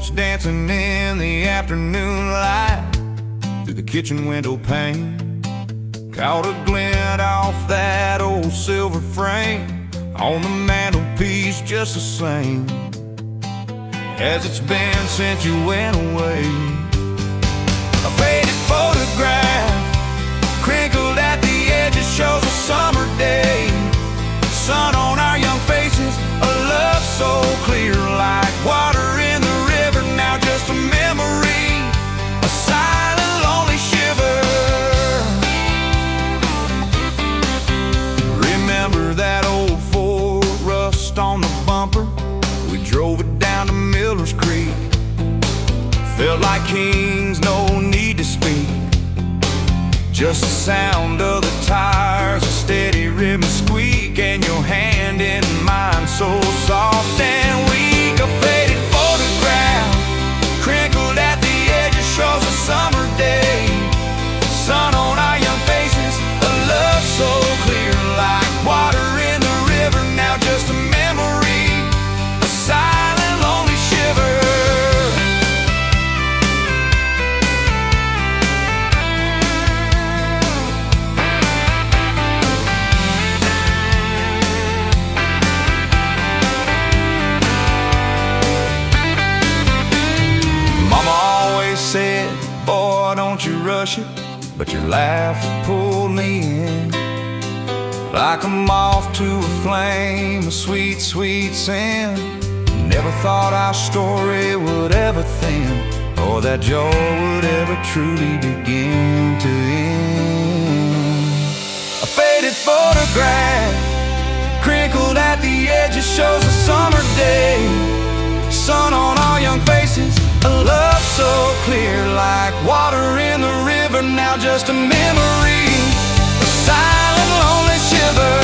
ghosts dancing in the afternoon light through the kitchen window pane. Caught a glint off that old silver frame on the mantelpiece, just the same as it's been since you went away. A faded photograph crinkled at the edges shows a summer day. Sun on our young faces, a love so clear like water in the river. Now just a memory, a silent, lonely shiver. Remember that old Ford, rust on the bumper? We drove it down to Miller's Creek. Felt like kings, no need to speak. Just the sound of the tires, a steady rhythm squeak, and your hand in mine so soft and weak. A faded photograph crinkled at the edges shows a summer day. Sun on our young faces, a love so clear like water in the river. Now just a memory, a silent, lonely shiver. Said, boy, don't you rush it, but your laugh pulled me in like a moth to a flame, a sweet, sweet sin. Never thought our story would ever thin, or that joy would ever truly begin to end. A faded photograph crinkled at the edges shows a summer day. Sun on our young faces, a love so clear like water in the river. Now just a memory, a silent, lonely shiver.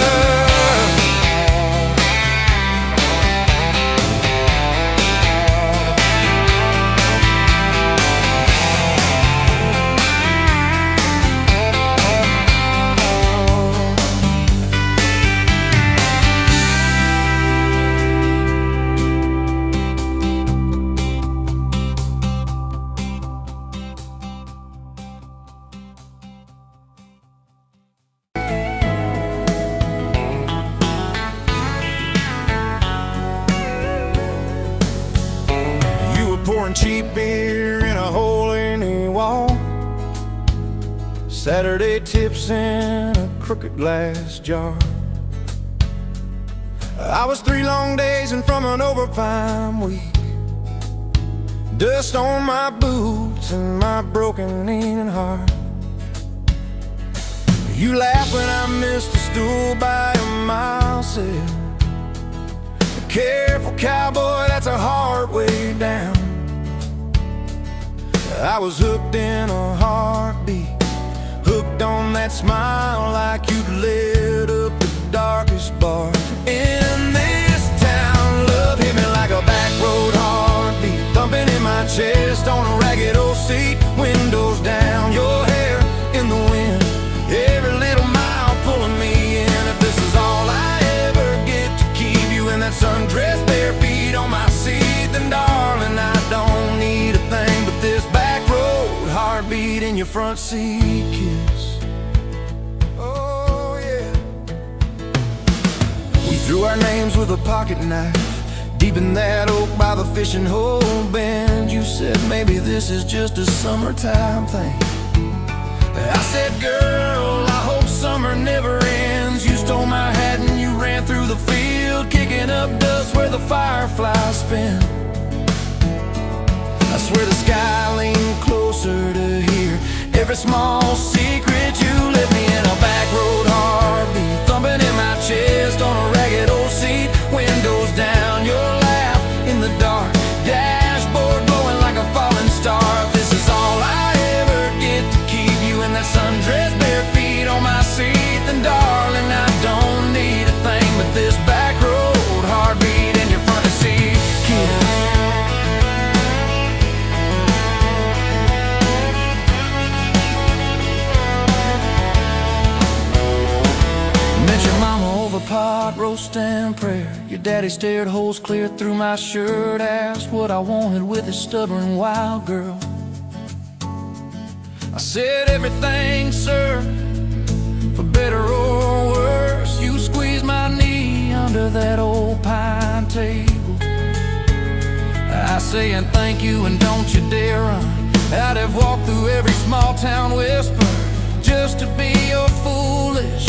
Pouring cheap beer in a hole in the wall, Saturday tips in a crooked glass jar. I was 3 long days and from an overtime week, dust on my boots and my broken leaning heart. You laughed when I missed a stool by a mile sail. Careful cowboy, that's a hard way down. I was hooked in a heartbeat, hooked on that smile like you'd lit up the darkest bar in this town. Love hit me like a back road heartbeat, thumping in my chest on a ragged old seat. Windows down, your hair in the wind, every little mile pulling me in. If this is all I ever get to keep you in that sundress, bare feet on my seat, then darling, I don't need a thing but this back road heartbeat in your front seat kiss. Oh yeah. We threw our names with a pocket knife deep in that oak by the fishing hole bend. You said maybe this is just a summertime thing. I said, girl, I hope summer never ends. You stole my hat and you ran through the field, kicking up dust where the fireflies spin. I swear the sky leaned closer to hear every small secret. You let me in a back road heartbeat, thumping in my chest on a ragged old seat. Windows down, your laugh in the dark, dashboard glowing like a falling star. If this is all I ever get to keep you in that sundress, bare feet on my seat, then darling, I don't need a thing but this back road heartbeat in your front seat kiss. ghost and prayer. Your daddy stared holes clear through my shirt, asked what I wanted with his stubborn wild girl. I said everything, sir, for better or worse. You squeezed my knee under that old pine table. I saying thank you and don't you dare run. I'd have walked through every small town whisper just to be your foolish,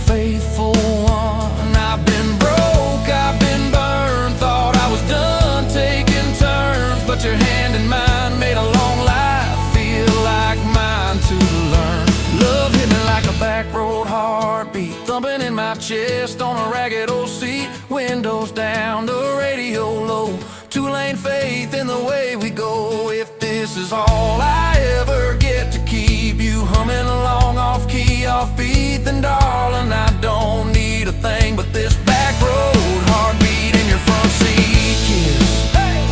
faithful one. I've been broke, I've been burned, thought I was done taking turns, but your hand in mine made a long life feel like mine to learn. Love hit me like a back road heartbeat, thumping in my chest on a ragged old seat. Windows down, the radio low, two-lane faith in the way we go. If this is all I ever get to keep you humming along off-key, off-beat, then darling, I don't need a thing but this back road heartbeat in your front seat kiss. Hey!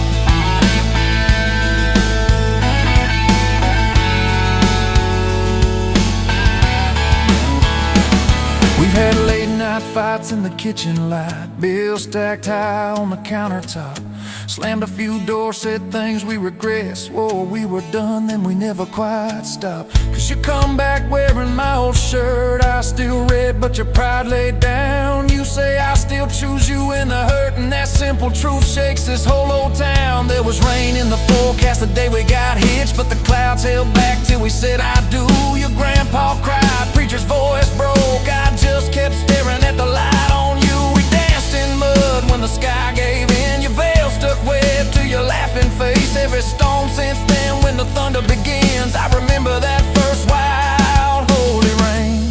We've had late night fights in the kitchen light, bills stacked high on the countertop. Slammed a few doors, said things we regret, swore we were done, then we never quite stopped. Cause you come back wearing my old shirt, I still red but your pride laid down. You say I still choose you in the hurt, and that simple truth shakes this whole old town. There was rain in the forecast the day we got hitched, but the clouds held back till we said I do. Your grandpa cried, preacher's voice broke, I just kept staring at the light on you. We danced in mud when the sky gave in, your veil stuck wet to your laughing face. Every storm since then when the thunder begins, I remember that first wild holy rain.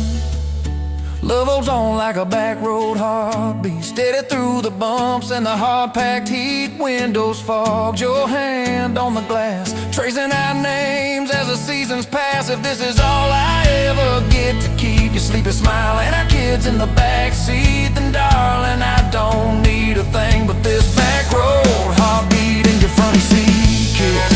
Love holds on like a back road heartbeat, steady through the bumps and the hard-packed heat. Windows fogged, your hand on the glass, tracing our names as the seasons pass. If this is all I ever get to keep you sleeping, smiling, our kids in the backseat, then darling, I don't need a thing but this back road heartbeat in your front seat kiss.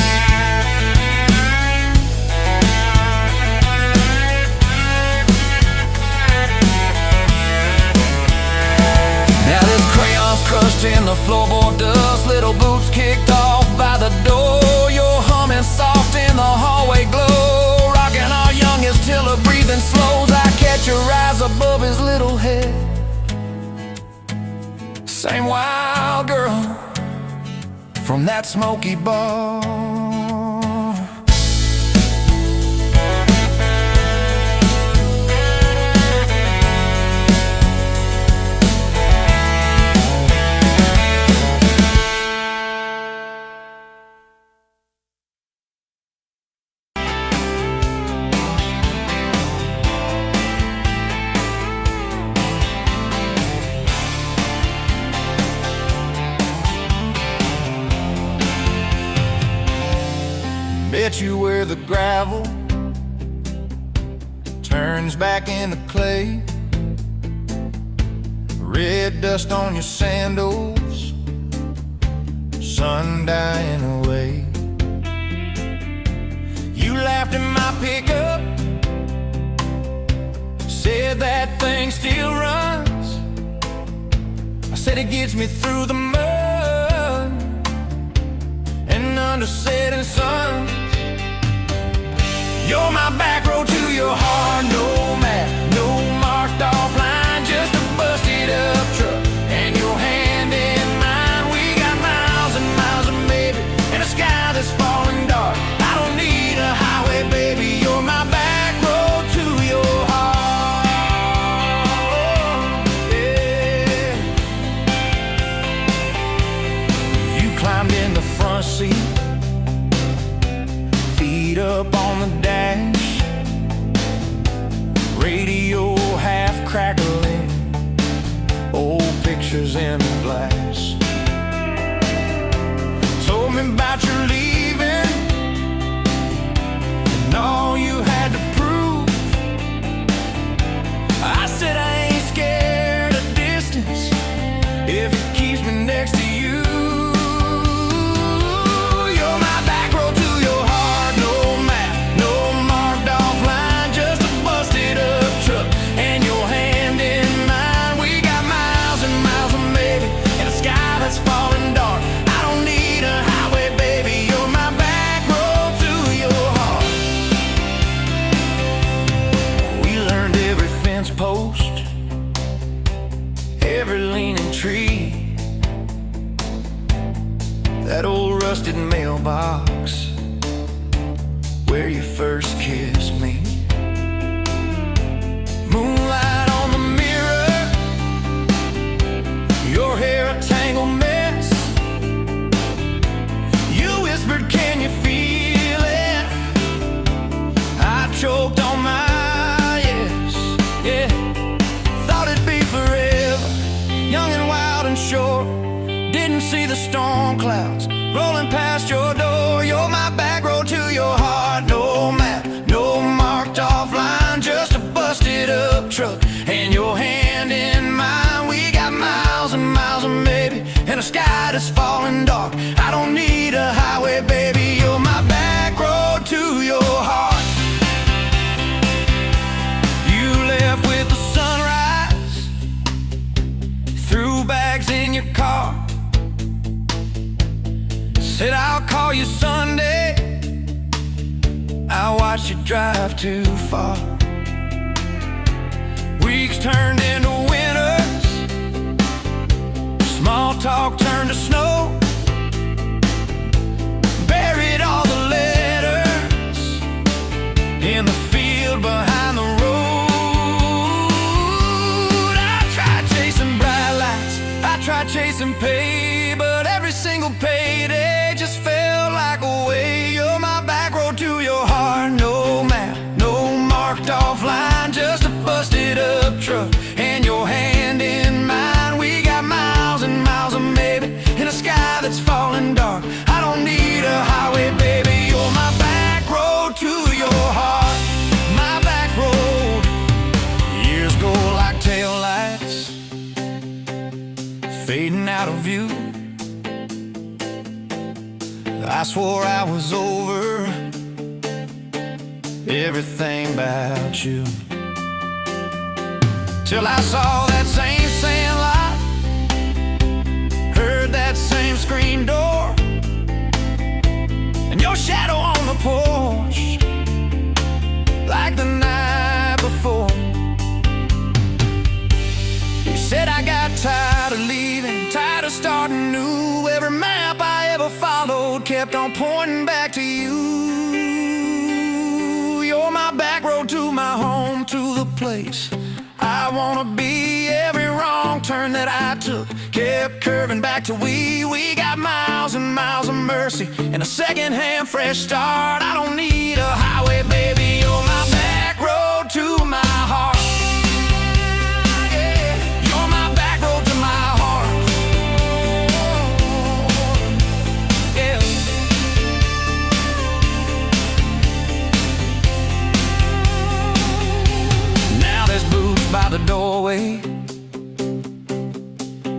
Now this crayon's crushed in the floorboard dust, little boots kicked off by the door. You're humming soft in the hallway glow, rocking our youngest till her breathing slows. I catch your eyes above his little head, same wild girl from that smoky bar. Bet you where the gravel turns back into clay, red dust on your sandals, sun dying away. You laughed at my pickup, said that thing still runs. I said it gets me through the mud and under setting sun. You're my back road to your heart, no map, no marked off line, just a busted up truck and your hand in mine. We got miles and miles of maybe and a sky that's falling dark. I don't need a highway, baby, you're my back road to your heart, yeah. You climbed in the front seat, feet up on the dash, radio half crackling, old pictures in the glass. Told me about your leaving and all you had to prove. I said I ain't scared of distance if it keeps me next to you. And your hand in mine, we got miles and miles mailbox where you first kissed me. Moonlight on the mirror, your hair a tangled mess. You whispered, can you feel it? I choked on my yes, yeah. Thought it'd be forever, young and wild and short. Didn't see the storm clouds rolling past your door. You're my back road to your heart. No map, no marked off line, just a busted up truck and your hand in mine. We got miles and miles of maybe, and a sky that's falling dark. I don't need a highway, baby. You're my back road to your heart. You left with the sunrise, threw bags in your car. Said I'll call you Sunday. I watched you drive too far. Weeks turned into winters, small talk turned to snow. Buried all the letters in the field behind the road. I tried chasing bright lights, I tried chasing pay, but every single payday just felt like a way. You're my back road to your heart. No map, no marked off line, just a busted up truck and your hand in mine. We got miles and miles of maybe, in a sky that's falling dark. I don't need a highway, baby. You're my back road to your heart. My back road. Years go like taillights, fading out of view. I swore I was over everything about you, till I saw that same sandlot, heard that same screen door, and your shadow on the porch like the night before. You said I got tired of leaving, tired of starting new. Every map I ever followed kept on pointing back to you. You're my back road to my home, to the place I wanna be. Every wrong turn that I took kept curving back to we. We got miles and miles of mercy and a second-hand fresh start. I don't need a highway, baby. You're my back road to my heart. By the doorway,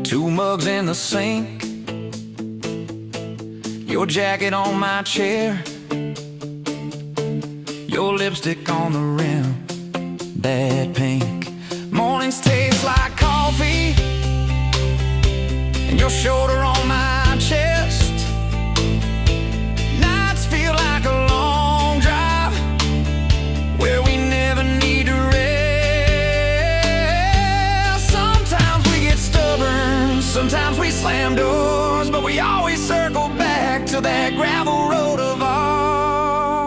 two mugs in the sink, your jacket on my chair, your lipstick on the rim, that pink. Mornings taste like coffee, and your shoulder on my chest. Nights feel like a long drive where we never need to rest. Sometimes we slam doors, but we always circle back to that gravel road of ours.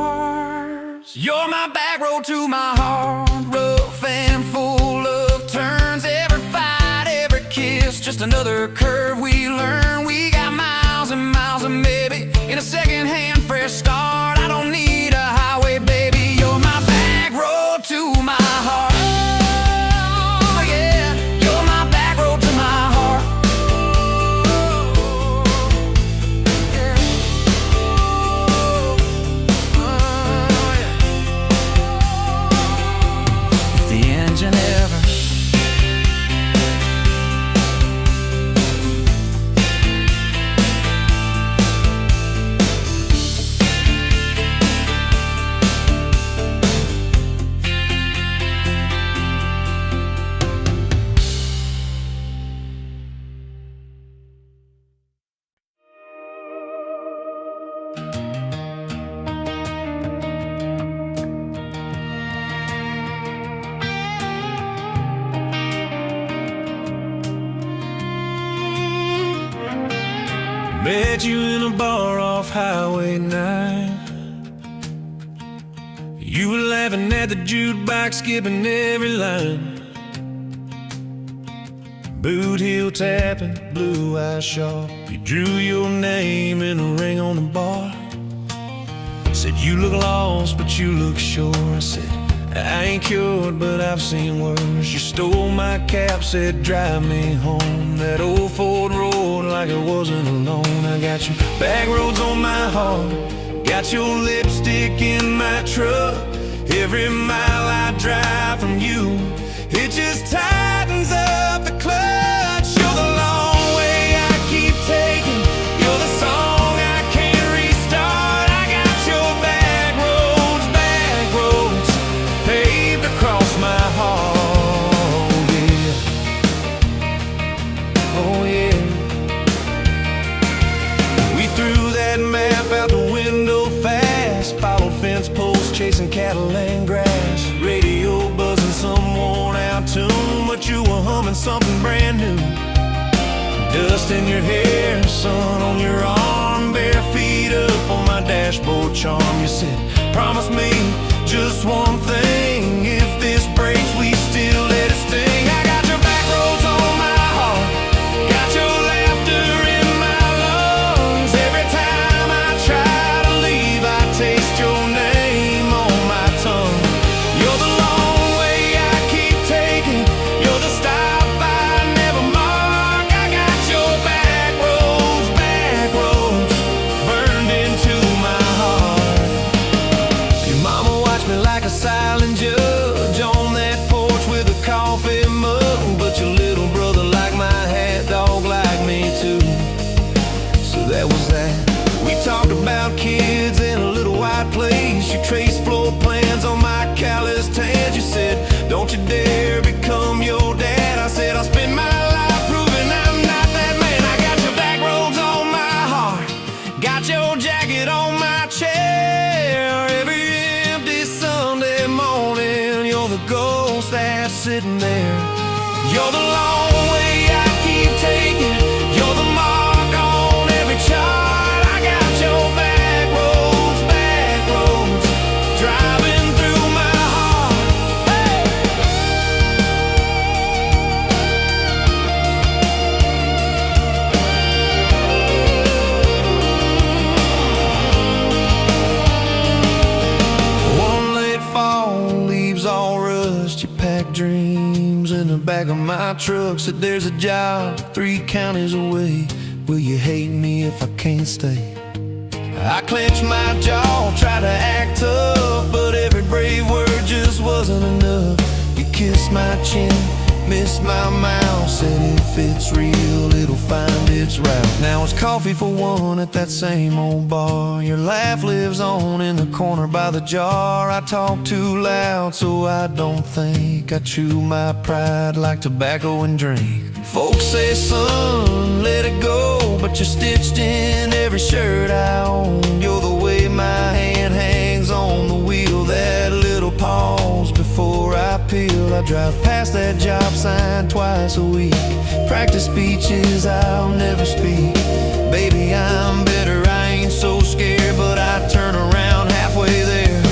You're my back road to my heart, rough and full of turns. Every fight, every kiss, just another curve we learn. We got miles and miles of maybe, in a second-hand fresh start. I don't need a highway, baby. You're my back road to my heart. you in a bar off Highway 9. You were laughing at the jukebox, skipping every line. Boot heel tapping, blue eyes sharp. You drew your name in a ring on the bar. Said you look lost, but you look sure. I said, I ain't cured, but I've seen worse. You stole my cap, said drive me home. That old Ford road like it wasn't alone. I got your back roads on my heart, got your lipstick in my truck. Every mile I drive from you, it just tightens up the clutch. You're the long way I keep taking, you're the song I can't restart. I got your back roads paved across my heart, yeah. Oh yeah. We threw that map out the window fast, followed fence posts, chasing cattle and grass. Radio buzzing some worn out tune, but you were humming something brand new. Dust in your hair, sun on your arm, bare feet up on my dashboard charm. You said, promise me just one thing, if this breaks we still let it sting. I got your back roads on my heart, got your laughter in my lungs. Every time I try to leave, I taste your name on my tongue. You're the long way I keep taking, you're the stop I never mark. I got your back roads burned into my heart. Your mama watched me like a silent judge on that porch with a coffee mug, but your little brother liked my hat, dog like me too. So that was that. We talked about kids in a little white place. You traced floor plans on my calloused hands. You said, don't you dare become your dad. I said, I'll spend my life proving I'm not that man. I got your back roads on my heart, got your jacket on my chair. Every empty Sunday morning, you're the ghost that's sitting there. You're the long way I keep taking, you're the mark on every chart. I got your back roads driving through my heart. Hey! One late fall, leaves all rust. You pack dreams in the back of my truck. Said there's a job 3 counties away. Will you hate me if I can't stay? I clenched my jaw, tried to act tough, but every brave word just wasn't enough. You kissed my chin, missed my mouth, said if it's real, it'll find its route. Now it's coffee for one at that same old bar. Your laugh lives on in the corner by the jar. I talk too loud, so I don't think. I chew my pride like tobacco and drink. Folks say, son, let it go, but you're stitched in every shirt I own. You're the way my hand hangs on the wheel, that little pause before I peel. I drive past that job sign twice a week, practice speeches I'll never speak. Baby, I'm better, I ain't so scared, but I turn around halfway there.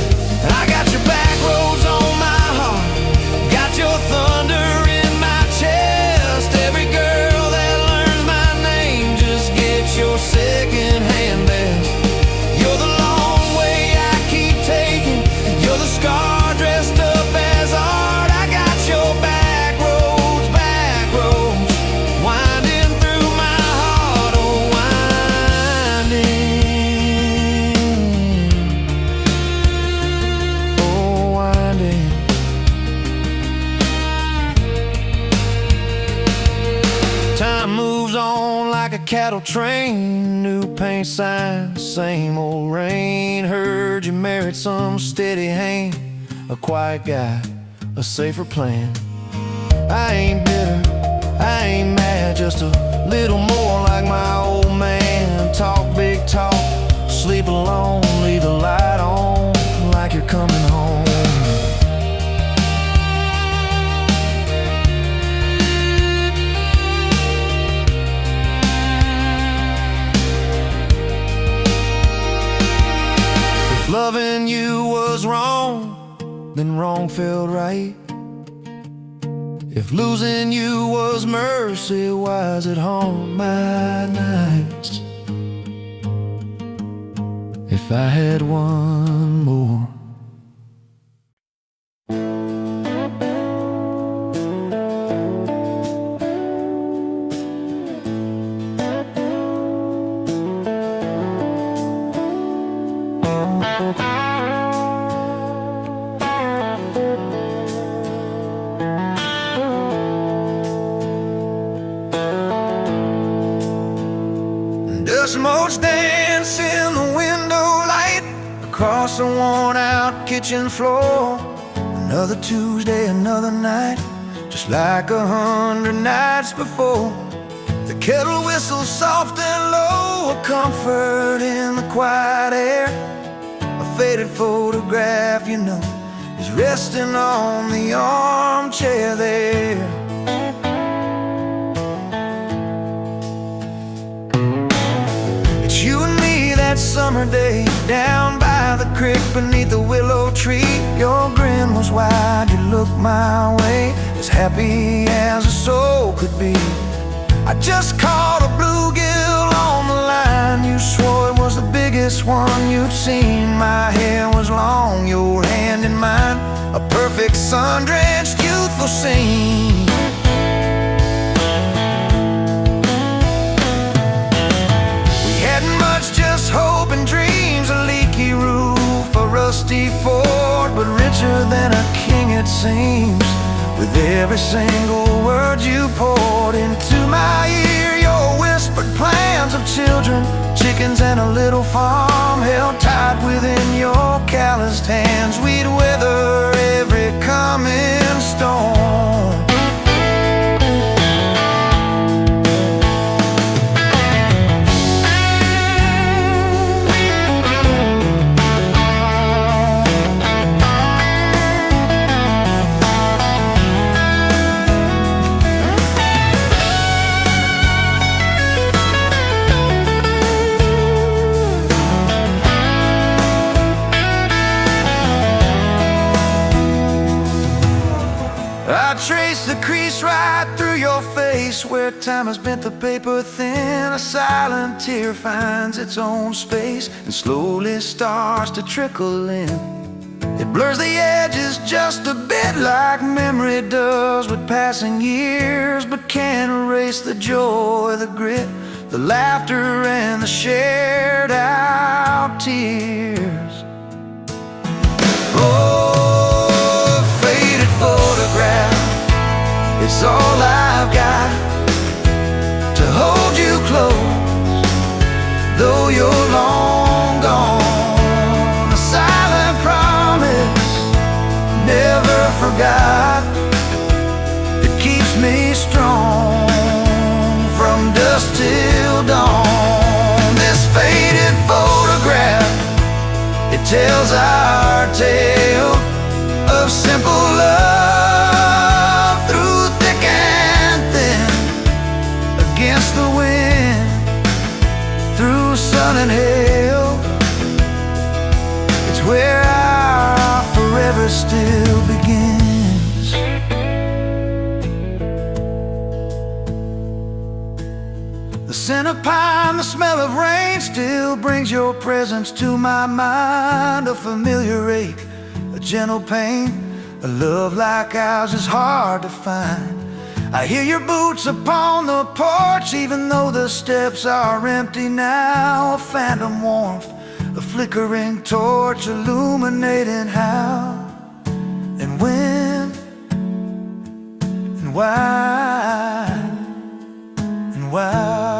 I got your back roads on my heart, got your thunder in my chest. Every girl that learns my name just gets your second-hand best. You're the long way I keep taking, you're the scar dressed up as art. I got your back roads winding through my heart, oh winding. Time moves on like a cattle train, new paint sign, same old rain. Heard you married some steady hand, a quiet guy, a safer plan. I ain't bitter, I ain't mad, just a little more like my old man. Talk big talk, sleep alone, leave the light on like you're coming home. loving you was wrong, then wrong felt right. If losing you was mercy, why is it haunt my nights? If I had one more. Dust motes dance in the window light across the worn-out kitchen floor. Another Tuesday, another night, just like 100 nights before. The kettle whistles soft and low, a comfort in the quiet air. A faded photograph, you know, is resting on the armchair there. You and me that summer day, down by the creek beneath the willow tree. Your grin was wide, you looked my way, as happy as a soul could be. I just caught a bluegill on the line. You swore it was the biggest one you'd seen. My hair was long, your hand in mine, a perfect sun-drenched youthful scene. Just hope and dreams, a leaky roof, a rusty fort, but richer than a king it seems. With every single word you poured into my ear, your whispered plans of children, chickens and a little farm held tight within your calloused hands. We'd weather every coming storm. I trace the crease right through your face, where time has bent the paper thin. A silent tear finds its own space and slowly starts to trickle in. It blurs the edges just a bit, like memory does with passing years, but can't erase the joy, the grit, the laughter and the shared out tears. Oh, faded photograph, it's all I've got to hold you close, though you're long gone. A silent promise, never forgot, that keeps me strong from dusk till dawn. This faded photograph, it tells our tale of simple love through thick and thin, against the wind, through sun and hail. It's where our forever still begins. The scent of pine, the smell of rain still brings your presence to my mind. A familiar ache, a gentle pain, a love like ours is hard to find. I hear your boots upon the porch, even though the steps are empty now. A phantom warmth, a flickering torch, illuminating how and when and why and why.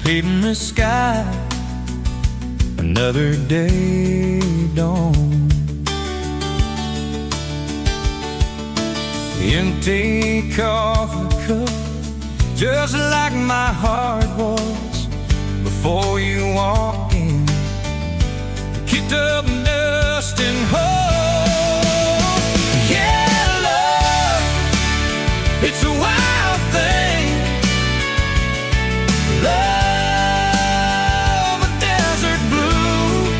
paving the sky, another day dawned. Empty coffee cup, just like my heart was before you walked in. Kicked up dust and hope. Yeah, love, it's a wild thing. Love, a desert blue.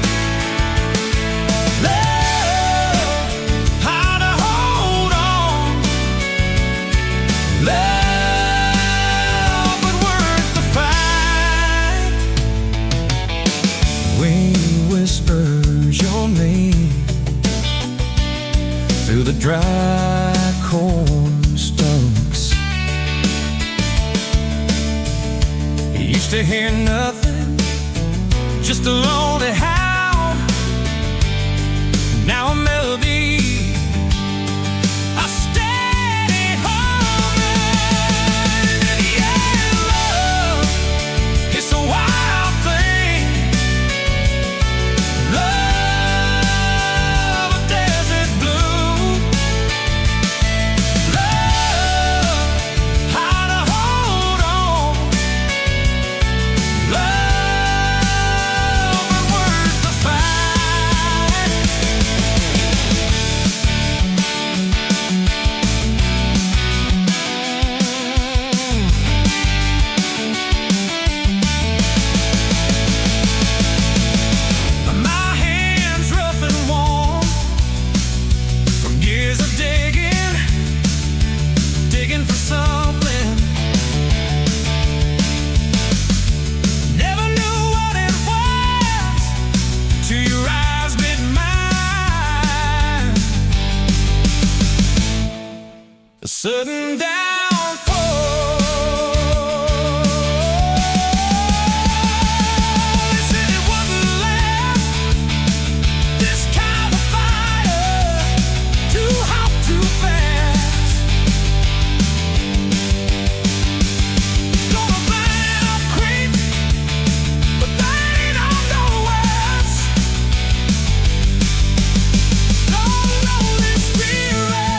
Love, how to hold on. Love, but worth the fight. Wind whispers your name through the dry corn stalks. You used to hear nothing, just a lonely howl. Now a melody, a steady humming. Yeah, love, it's a wild thing. Love, a desert blue. Love, how to hold on. Love, but worth the fight. My hands rough and warm from years of digging for something. Never knew what it was till your eyes met mine. A sudden downfall. They said it wouldn't last. This kind of fire, too hot, too fast. Gonna burn up quick, but they don't know us. Don't know this spirit.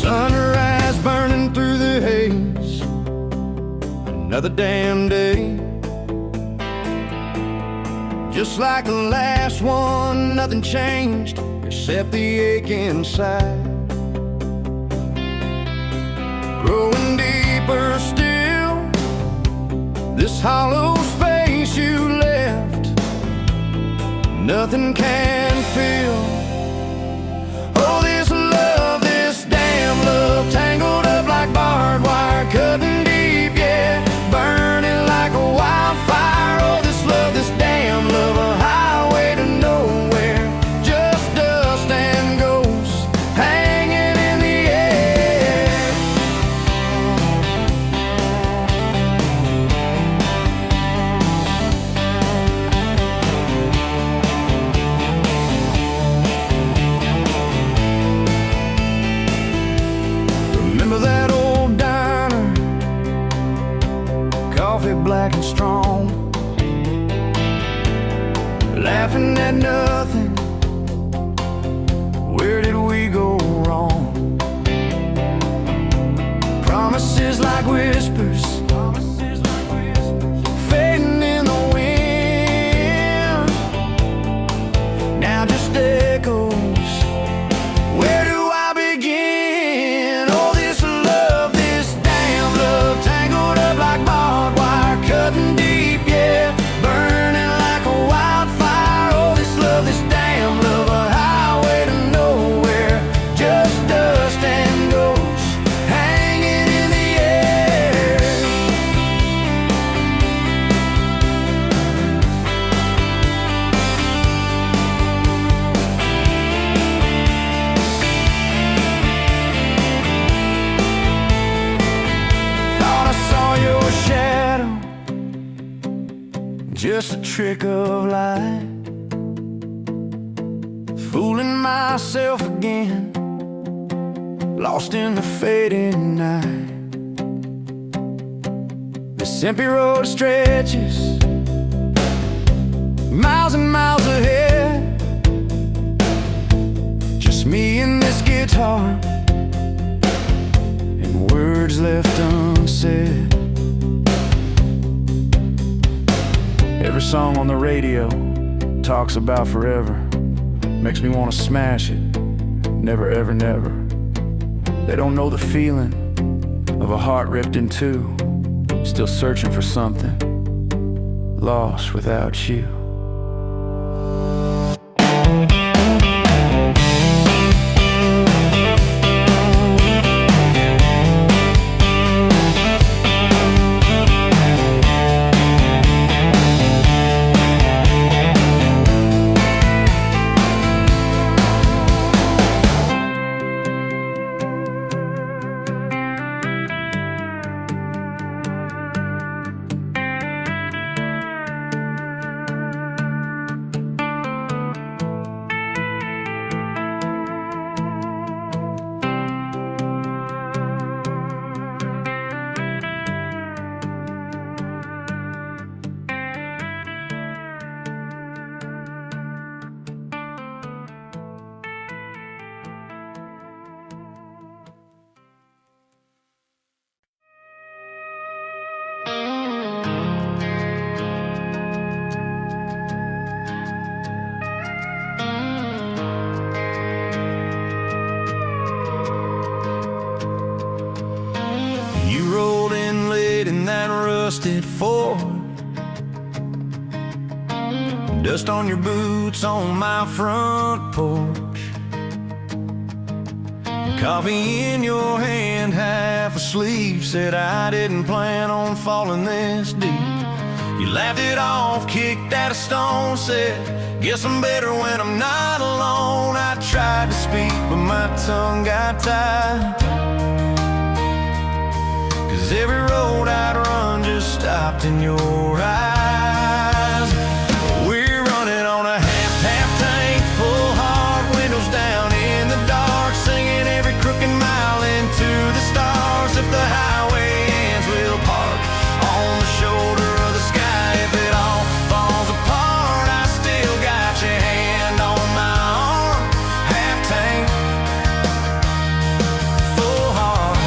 Sunrise burning through the haze, another damn day. Just like the last one, nothing changed except the ache inside. Growing deeper still, this hollow space you left, nothing can fill. Oh, this love, this damn love, tangled up like barbed wire, cutting deep, yeah, burning like a wildfire. Oh, this love, this damn love, a highway to nowhere, just dust and ghosts hanging in the air. Remember that old diner, coffee black and strong, laughing at nothing. Where did we go wrong? Promises like whispers, fading in the wind, now just echoes. Where do I begin? Oh, this love, this damn love, tangled up like barbed wire, cutting deep. just a trick of light, fooling myself again, lost in the fading night. This empty road stretches miles and miles ahead, just me and this guitar, and words left unsaid. Every song on the radio talks about forever, makes me want to smash it, never ever never. They don't know the feeling of a heart ripped in two, still searching for something, lost without you. In that rusted Ford, dust on your boots on my front porch, coffee in your hand, half asleep. Said I didn't plan on falling this deep. You laughed it off, kicked at a stone, said guess I'm better when I'm not alone. I tried to speak but my tongue got tied, 'cause every road I'd run just stopped in your eyes. We're running on a half tank, full hard, windows down in the dark, singing every crooked mile into the stars. If the highway ends, we'll park on the shoulder of the sky. If it all falls apart, I still got your hand on my arm. Half tank, full heart.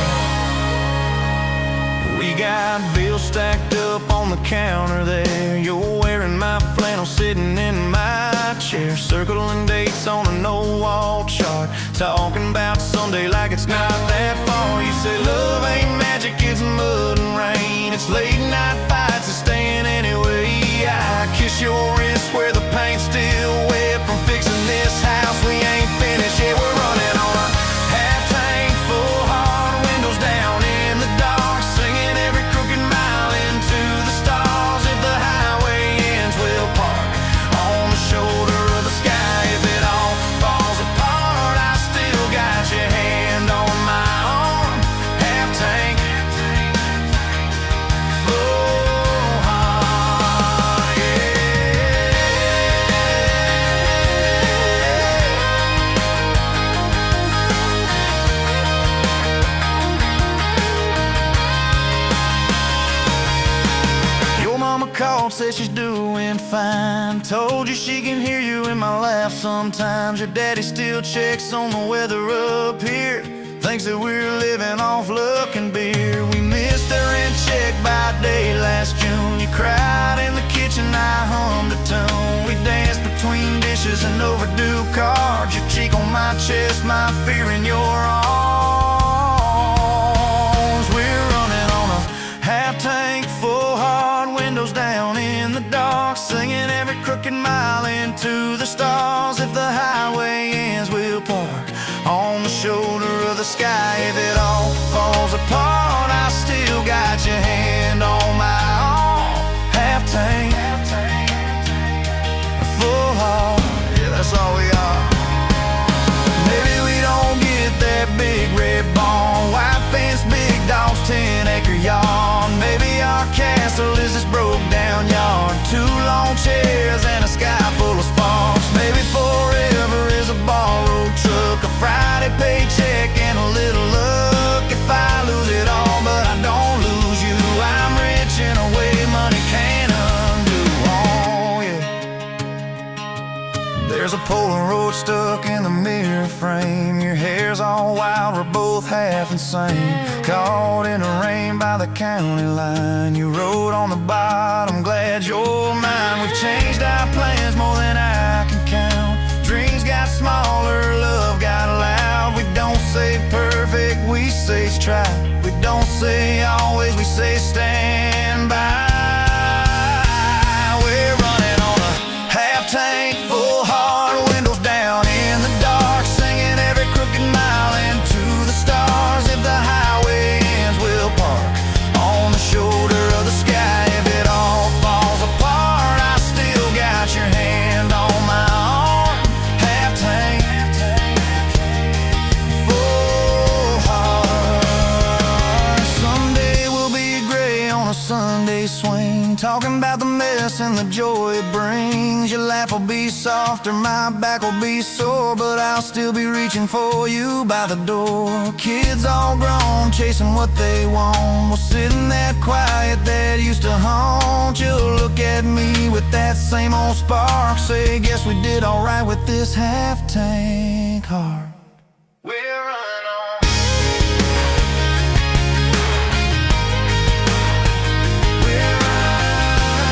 We got bills stacked up on the counter there. You're wearing my flannel, sitting in my chair, circling dates on a no-wall chart, talking about Sunday like it's not that far. You say love ain't magic, it's mud and rain, it's late night fights and staying anyway. I kiss your wrist where the paint's still wet from fixing this house we ain't finished yet. We're running on a half tank, full hard, windows down in the dark, singing every crooked mile into the stars. If the highway ends, we'll park on the shoulder of the sky. If it all falls apart, I still got your hand on my arm. Half tank, full heart, yeah. Your mama called, said she's doing fine, told you she can hear you in my laugh sometimes. Your daddy still checks on the weather up here, thinks that we're living off luck and beer. We missed the rent check by day last June. You cried in the kitchen, I hummed a tune. We danced between dishes and overdue cards, your cheek on my chest, my fear in your arms. We're running on a half tank, full hard, windows down in the dark, singing every crooked mile into the stars. If the highway ends, we'll park on the shoulder of the sky. If it all falls apart, I still got your hand on my arm. Half tank, full heart, yeah, that's all we are. insane. Caught in the rain by the county line. You rode on the bottom, glad you're mine. We've changed our plans more than I can count. Dreams got smaller, love got loud. We don't say perfect, we say strive. We don't say always, we say stand by. We're running on a half tank, full heart, windows down in the dark, singing every crooked mile into the stars. If the highway ends, we'll park on the shoulder of the sky. If it all falls apart, I still got your hand on my arm. Half tank, full heart. Someday we'll be gray on a Sunday swing, talking about the mess and the joy it brings. Your laugh will be softer, my back will be sore, but I'll still be reaching for you by the door. Kids all grown, chasing what they want. We'll sit in that quiet that used to haunt. You'll look at me with that same old spark, say, guess we did alright with this half-tank heart. We're running on. We're running on.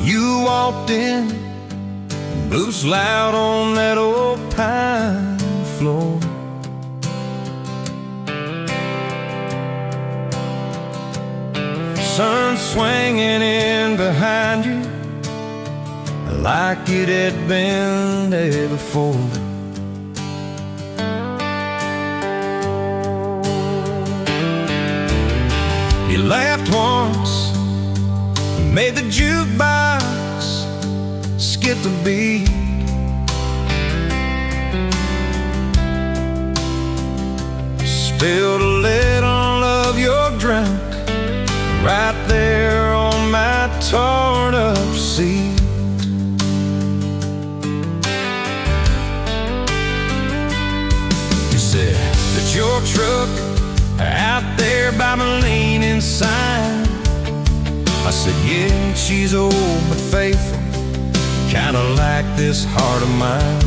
You walked in, boots loud on that old pine floor. Sun swinging in behind you like it had been there before. You laughed once, made the jukebox skip the beat. Spilled a little of your drink right there on my torn up seat. You said that your truck out there by my leaning sign. I said, yeah, she's old but faithful, kinda like this heart of mine.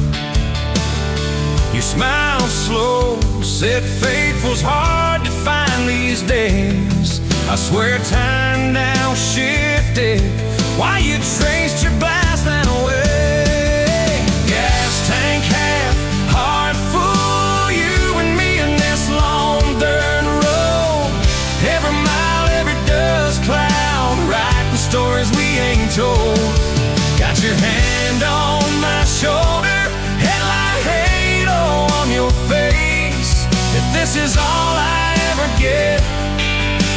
You smiled slow, said faithful's hard to find these days. I swear time now shifted while you traced your blast and away. Gas tank half, heart full, you and me in this long dirt road. Every mile, every dust cloud, writing stories we ain't told. Got your hand on my shoulder, headlight halo on your face. If this is all I ever get,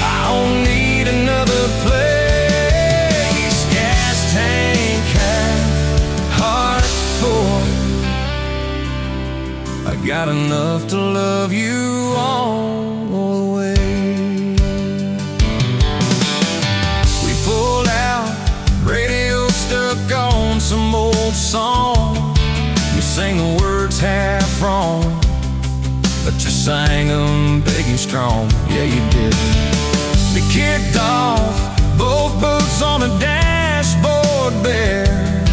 I don't need another place. Gas tank half, heart full. I got enough to love you all the way. We pulled out, radio stuck on some old song. You sang the words half wrong, but you sang them big and strong. Yeah, you did. We kicked off, both boots on the dashboard bare.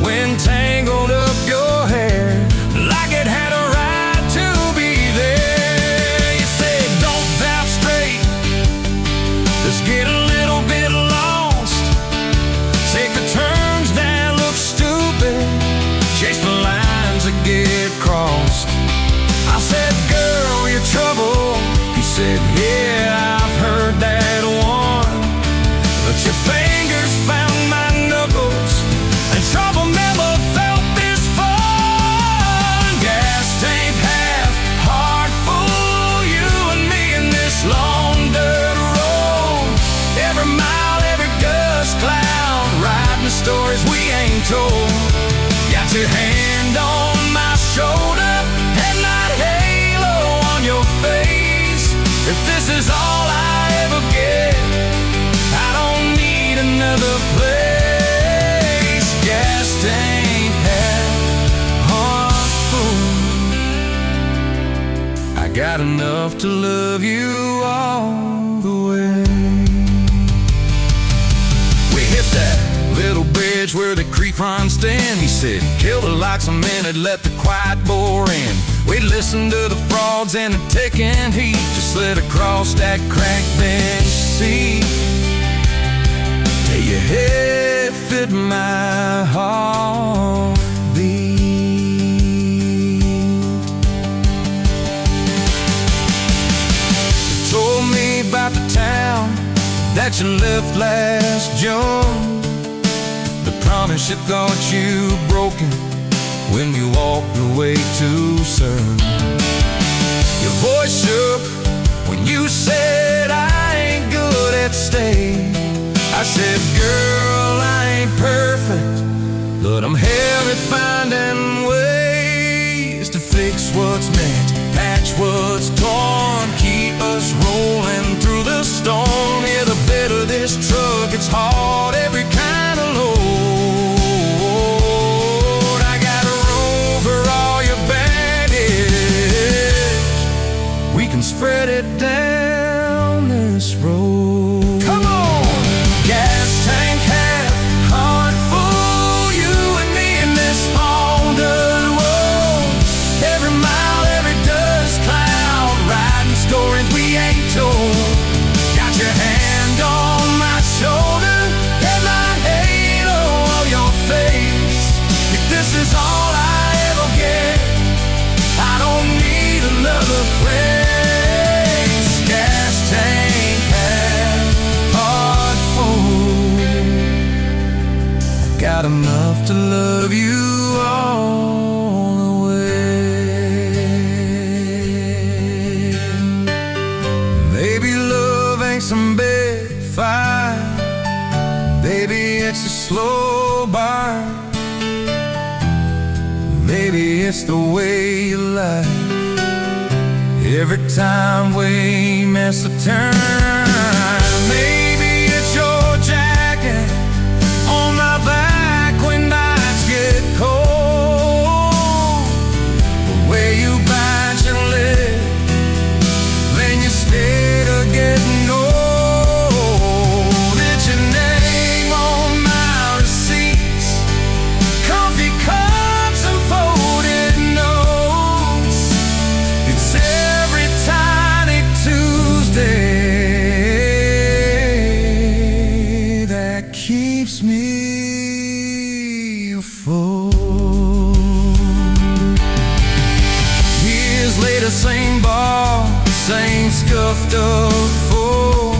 Wind tangled up your hair like it had a right to be there. You said, don't drive straight, just get a little bit lost. Take the turns that look stupid, chase the lines that get crossed. I said, girl, you're trouble. He said, yeah, I've heard that one. But your fingers found my knuckles, and trouble never felt this fun. Gas tank half, heart full, you and me in this long dirt got enough to love you all the way. We hit that little bridge where the creek runs stand. He said, kill the lights a minute, let the quiet bore in. We listened to the frogs and the ticking heat, just slid across that cracked bench seat. Till your head fit my heartbeat. You told me about the town that you left last June, the promise you thought you broken when you walked away too soon. Your voice shook when you said, I ain't good at staying. I said, girl, I ain't perfect, but I'm hell at finding ways to fix what's meant, patch what's torn, keep us rolling through the storm. Yeah, the bed of this truck, it's hard, every kind of load. I got room for all your baggage. We can spread it down this road. Come on! Gas tank half, heart full, you and me in this haunted world. Every mile, every dust cloud, riding stories we ain't told. Got your hand on my shoulder, headline halo of your face. If this is all I ever get, I don't need another place. Gas tank half, heart full, got enough to love you all the way. Maybe love ain't some big fight, maybe it's a slow burn, maybe it's the way you lie. Every time we miss a turn, maybe it's your jacket on my back when nights get cold, the way you bite your lip, then you stay to getting old. It's your name on my receipts, coffee cups and folded notes. It's every tiny Tuesday that keeps me afloat. Years later, same bar, same scuffed up floor.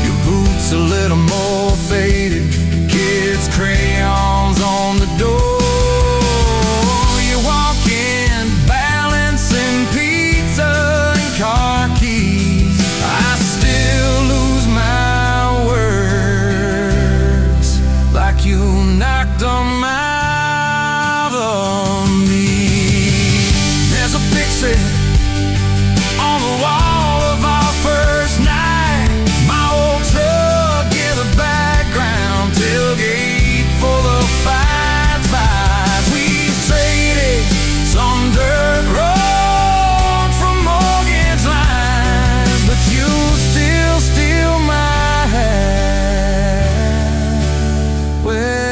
Your boots a little more faded, kids' crayons on the door. You walk in, balancing pizza and car keys. I still lose my words, like you knocked them out of me. There's a picture on the wall of our first night. My old truck in the background, tailgate full of fights. We traded some dirt road from mortgage lines, but you still steal my heart. Well,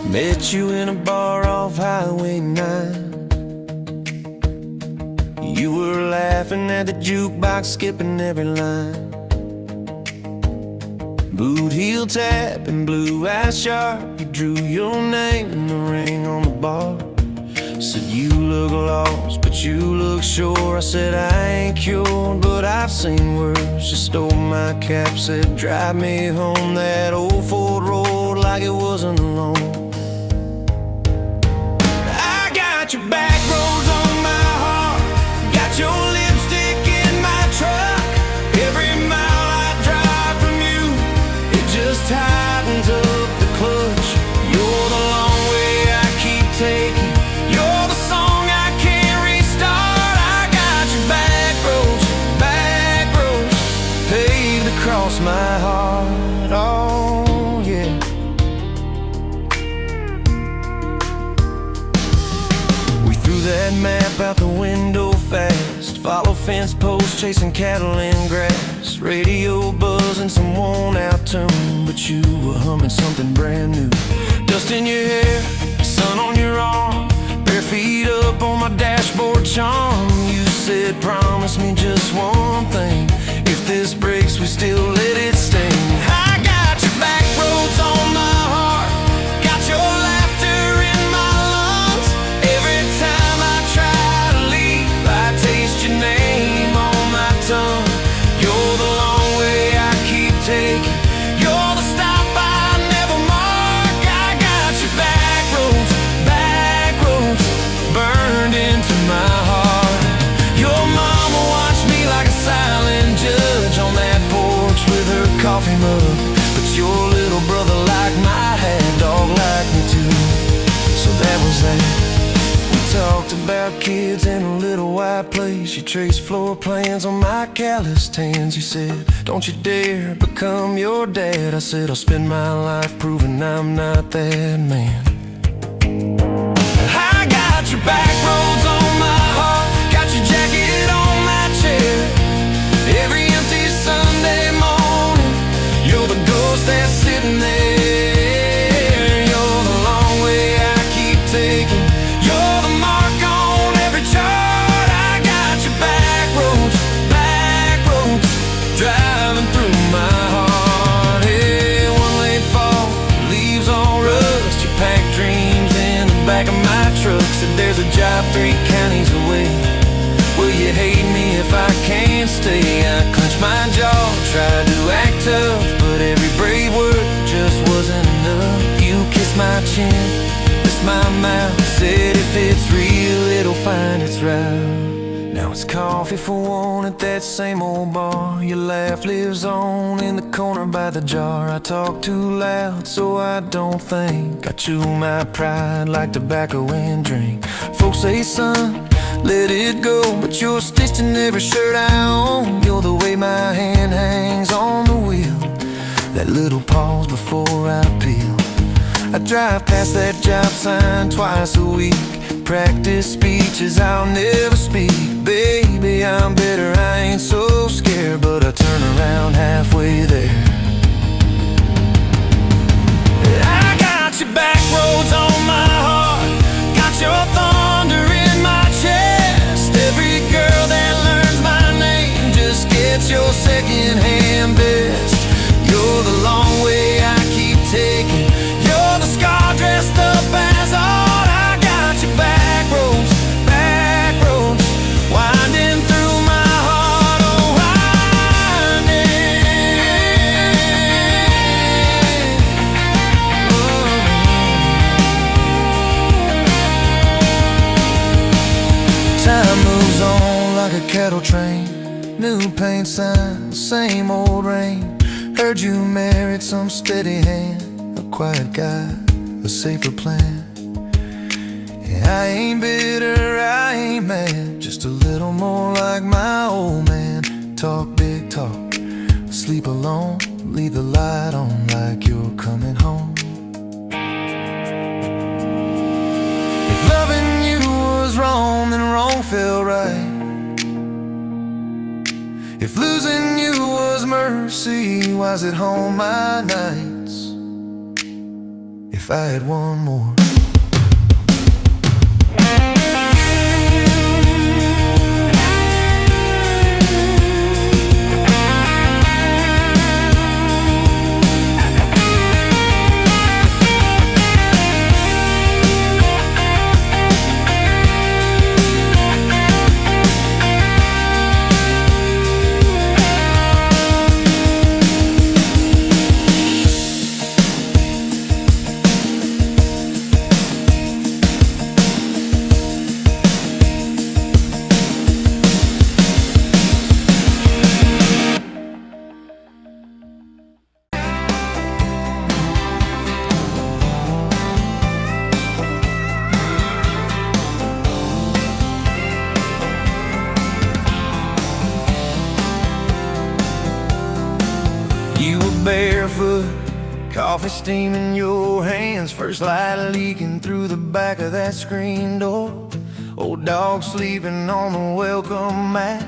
met you in a bar off Highway 9. You were laughing at the jukebox, skipping every line. Boot heel tap and blue eyes sharp, you drew your name in the ring on the bar. Said you look lost, but you look sure. I said I ain't cured, but I've seen worse. You stole my cap, said drive me home that old Ford road like it wasn't alone. I got your back roads on my heart, got your lipstick in my truck. Every mile I drive from across my heart. Oh yeah. We threw that map out the window fast, follow fence posts, chasing cattle in grass, radio buzzing some worn out tune, but you were humming something brand new. Dust in your hair, sun on your arm, bare feet up on my dashboard charm. You said, promise me just one thing, if this breaks, we still let it sting. I got your back roads on my heart, got your laughter in my lungs. Every time I try to leave, I taste your name on my tongue. You're the long way I keep taking, you're the stop I never mark. I got your back roads burned into my heart. Your mama watched me like a silent judge on that porch with her coffee mug, but your little brother liked my hat, dog liked me too. So that was that. We talked about kids in a little white place. You traced floor plans on my calloused hands. You said, don't you dare become your dad. I said, I'll spend my life proving I'm not that man. I got your back roads on my heart, got your jacket on my chair. Every empty Sunday morning, you're the ghost that's sitting there. You're the long way I keep taking, you're the mark on every chart. I got your back roads driving through my heart. Hey, one late fall, leaves all rust, you pack dreams in the back of my truck. Said there's a job 3 counties away, will you hate me if I can't stay? I clenched my jaw, tried to act tough, but every brave word just wasn't enough. You kissed my chin, kissed my mouth, said if it's real, it'll find its route. Now it's coffee for one at that same old bar. Your laugh lives on in the corner by the jar. I talk too loud, so I don't think. I chew my pride like tobacco and drink. Folks say, son, let it go, but you're stitched in every shirt I own. You're the way my hand hangs on the wheel, that little pause before I peel. I drive past that job sign twice a week, practice speeches I'll never speak. Baby, I'm better, I ain't so scared, but I turn around halfway there. I got your back roads on my heart, got your thunder in my chest. Every girl that learns my name just gets your second-hand best. You're the long way I keep taking, you're the scar dressed up as art. I got your back roads winding through my heart, oh winding. Time moves on like a cattle train, new paint sign, same old rain. Heard you married some steady hand, a quiet guy, a safer plan. I ain't bitter, I ain't mad, just a little more like my old man. Talk big talk, sleep alone, leave the light on like you're coming home. If loving you was wrong, then wrong felt right. If losing you was mercy, why's it home my nights? If I had one more. barefoot, coffee steaming your hands, first light leaking through the back of that screen door. Old dog sleeping on the welcome mat.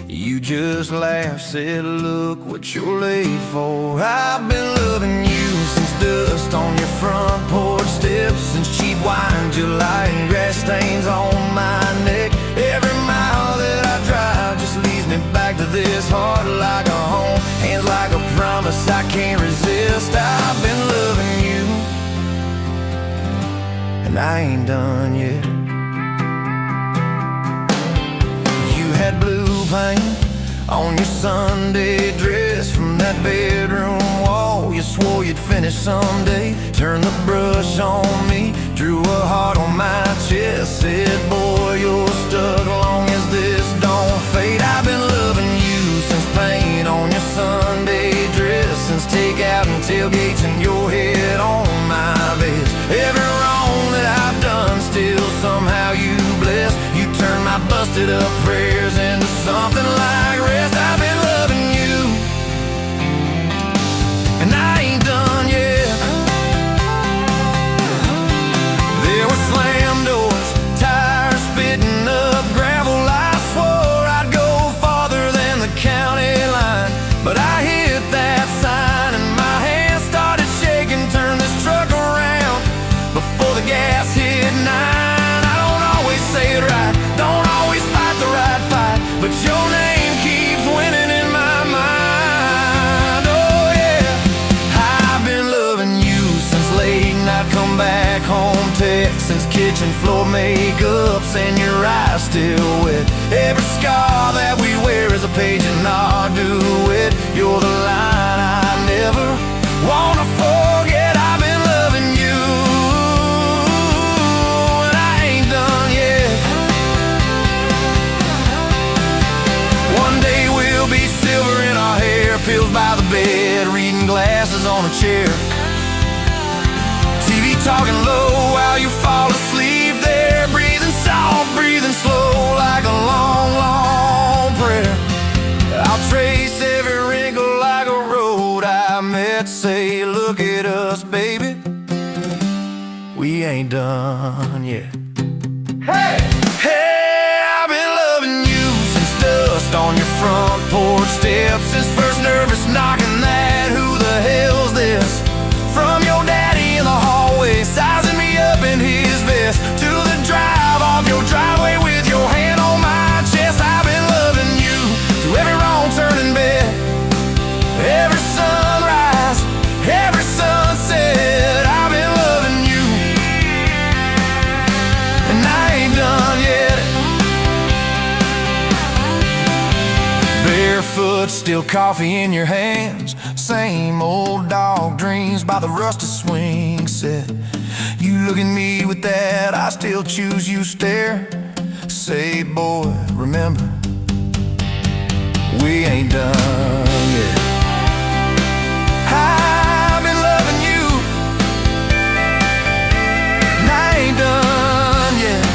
You just laughed, said, look what you're late for. I've been loving you since dust on your front porch steps, since cheap wine, July, and grass stains on my neck. Every mile that I drive just leads me back to this heart like a home, hands like a promise I can't resist. I've been loving you, and I ain't done yet. You had blue paint on your Sunday dress from that bedroom wall. You swore you'd finish someday. Turned the brush on me, drew a heart on my chest, said, boy, you're stuck long as this don't fade. I've been loving you since paint on your Sunday dress, since takeout and tailgates and your head on my vest. Every wrong that I've done, still somehow you bless. You turn my busted up prayers into something like rest. I've been loving you, and I ain't done yet. There were slam doors, tires spitting up gravel. I swore I'd go farther than the county line, but I hit that sign and my hands started shaking. Turn this truck around before the gas hit 9. I don't always say it right, don't always fight the right fight, but your name keeps winning in my mind. Oh yeah, I've been loving you since late night come back home text, since kitchen floor makeups and your eyes still wet. Every scar that we wear is a page in our duet. You're the line I never wanna forget. I've been loving you, and I ain't done yet. One day we'll be silver in our hair, pills by the bed, reading glasses on a chair, TV talking low while you fall asleep there, breathing soft, breathing slow like a long, long prayer. I'll trace every wrinkle like a road I met, say, look at us, baby, we ain't done yet. Hey! Hey, I've been loving you since dust on your front porch steps, since first nervous knocking that who the hell's this, from your daddy in the hallway, sizing me up in his vest, to the drive off your driveway with your hand on my chest. I've been loving you through every wrong turn in bed, every sunrise, every sunset. I've been loving you, and I ain't done yet. Barefoot, still coffee in your hands, same old dog dreams by the rusted swing set. You look at me with that I still choose you stare, say, boy, remember, we ain't done yet. I've been loving you, and I ain't done yet.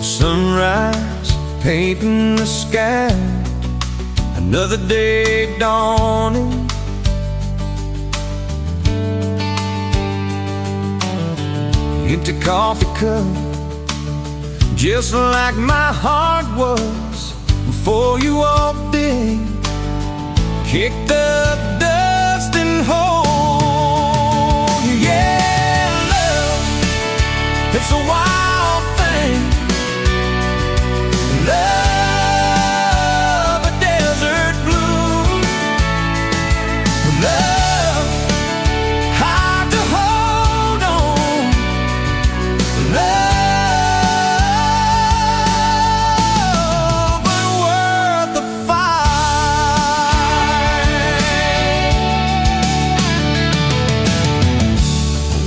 Sunrise, painting the sky, another day dawning. Empty coffee cup, just like my heart was before you walked in. Kick the dust and hold you. Yeah, love, it's a wild thing. Love, a desert blue. Love, hard to hold on. Love, but worth the fight.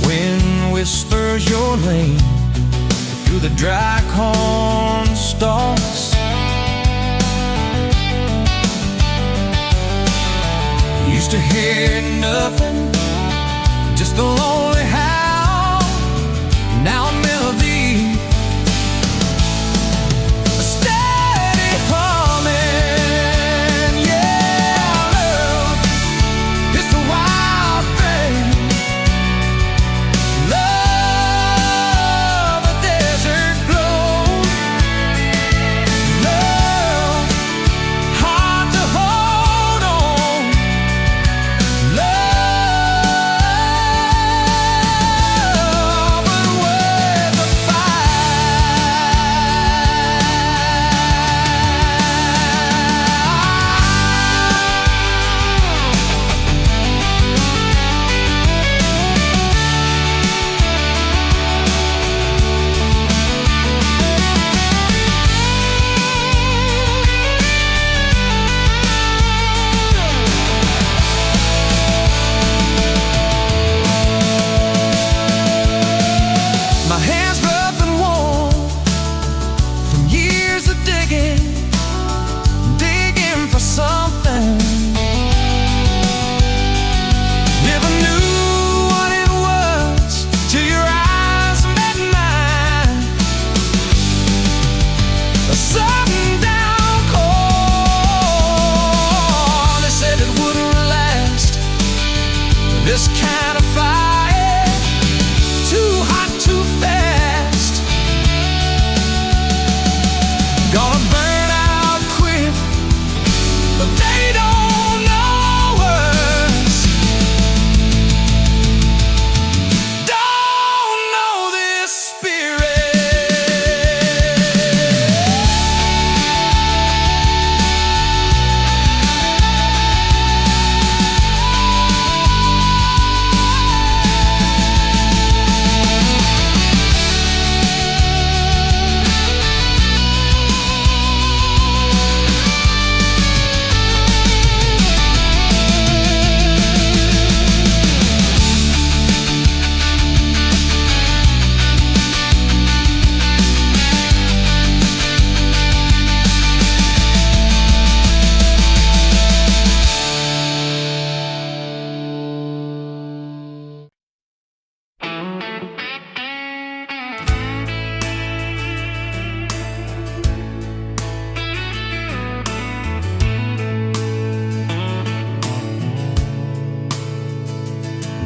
Wind whispers your name through the dry corn stalks. nothing, just a lonely howl, now a melody, a steady humming. Yeah, love is the wild thing. Love, a desert glow. Love, hard to hold on. Love, but worth the My hands rough and warm from years of digging for something. Never knew what it was till your eyes met mine. A sudden downpour, they said it wouldn't last. This kind of fire, too hot, too fast. Gonna burn out quick, but they don't know us. Don't know this spirit.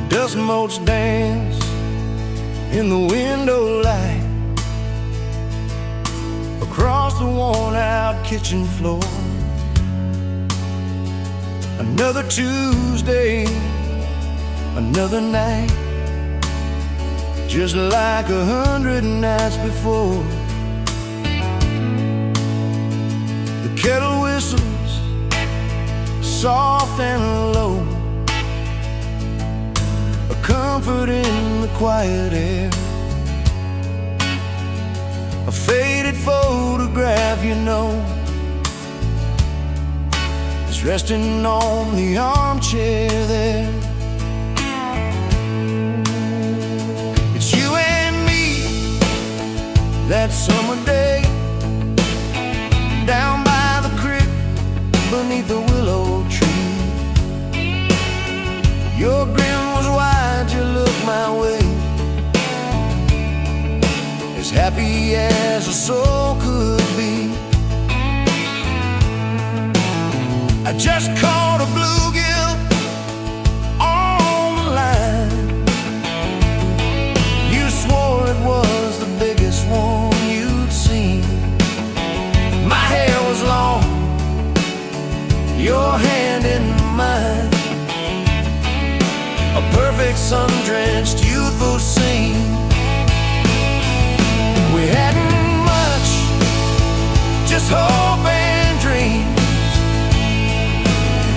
Dust motes dance in the window light across the worn-out kitchen floor. Another Tuesday, another night, just like 100 nights before. The kettle whistles soft and low, a comfort in the quiet air. A faded photograph, you know, is resting on the armchair there. It's you and me that summer day, down by the creek beneath the willow tree. Your grin was wide, you looked my way, as happy as a soul could be. I just caught a bluegill on the line. You swore it was the biggest one you'd seen. My hair was long, your hand in mine, a perfect sun-drenched youthful scene. We hadn't much, just hope and dreams,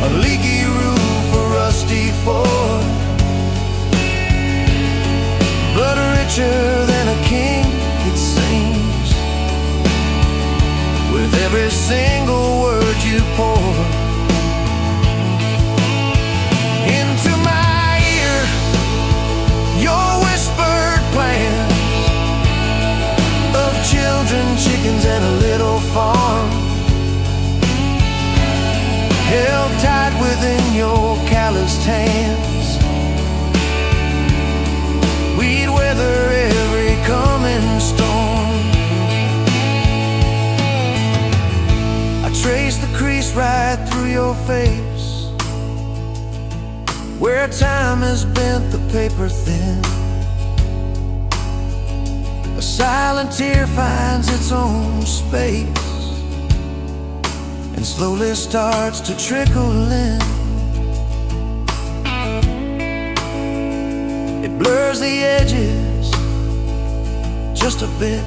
a leaky roof, a rusty Ford, but richer than a king, it seems, with every single word you pour into my ear. Your whisper trace right through your face, where time has bent the paper thin. A silent tear finds its own space and slowly starts to trickle in. It blurs the edges just a bit,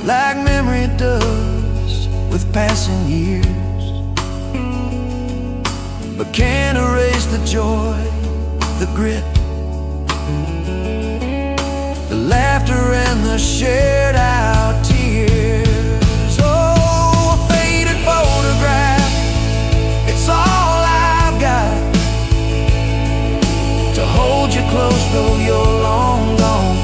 like memory does with passing years, but can't erase the joy, the grit, the laughter and the shared out tears. Oh, a faded photograph, it's all I've got to hold you close though you're long gone.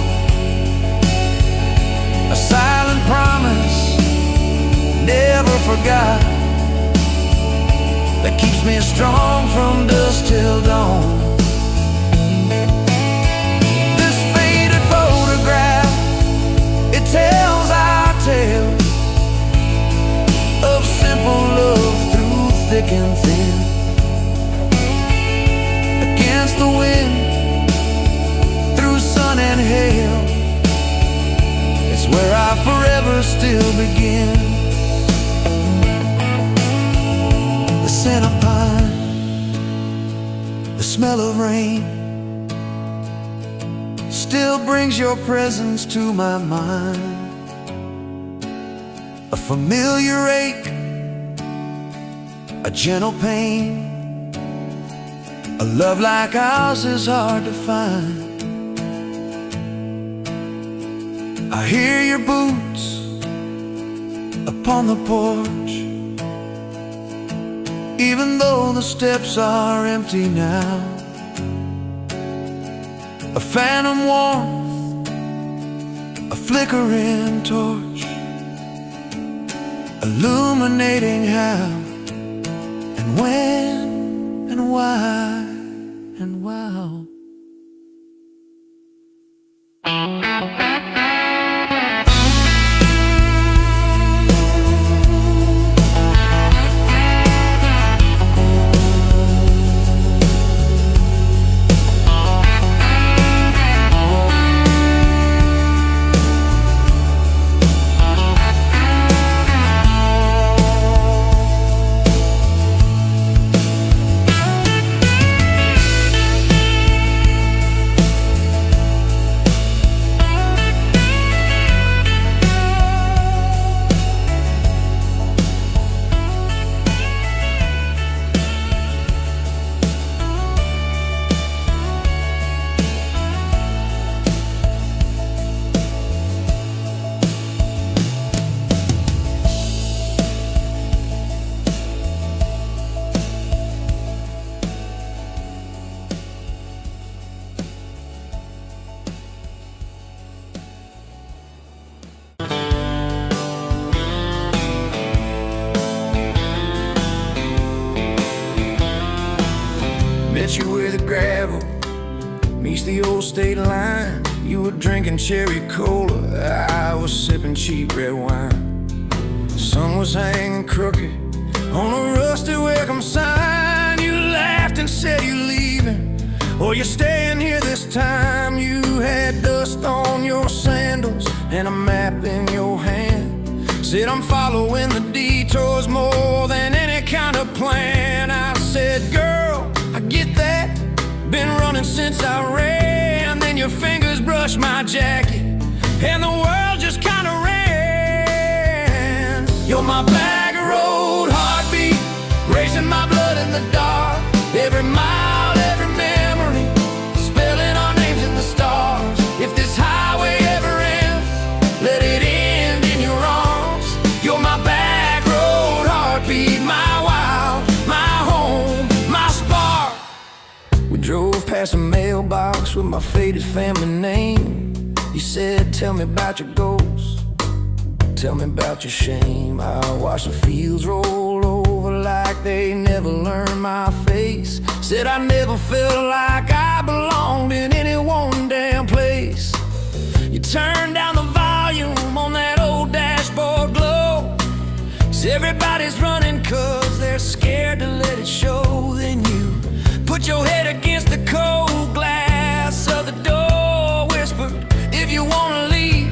A silent promise, never forgot, that keeps me strong from dusk till dawn. This faded photograph, it tells our tale of simple love through thick and thin. Against the wind, through sun and hail, it's where I forever still begin. The scent of pine, the smell of rain, still brings your presence to my mind. A familiar ache, a gentle pain, a love like ours is hard to find. I hear your boots upon the porch, even though the steps are empty now. A phantom warmth, a flickering torch, illuminating how and when and why and wow. Met you where the gravel meets the old state line. You were drinking cherry cola, I was sipping cheap red wine. The sun was hanging crooked on a rusty welcome sign. You laughed and said you're leaving, or you're staying here this time. You had dust on your sandals and a map in your hand. Said I'm following the detours more than any kind of plan. I said, girl, I get that, been running since I ran. Then your fingers brushed my jacket and the world just kinda ran. You're my back road heartbeat, racing my blood in the dark. Every mile, every memory, spelling our names in the stars. If this highway ever ends, let it end in your arms. You're my back road heartbeat, my wild, my home, my spark. We drove past a mailbox with my faded family name. You said, tell me about your goals, tell me about your shame. I watched the fields roll over like they never learned my face. Said I never felt like I belonged in any one damn place. You turned down the volume on that old dashboard glow. Said Everybody's running 'cause they're scared to let it show. Then you put your head against the cold glass of the door, whispered, if you wanna leave,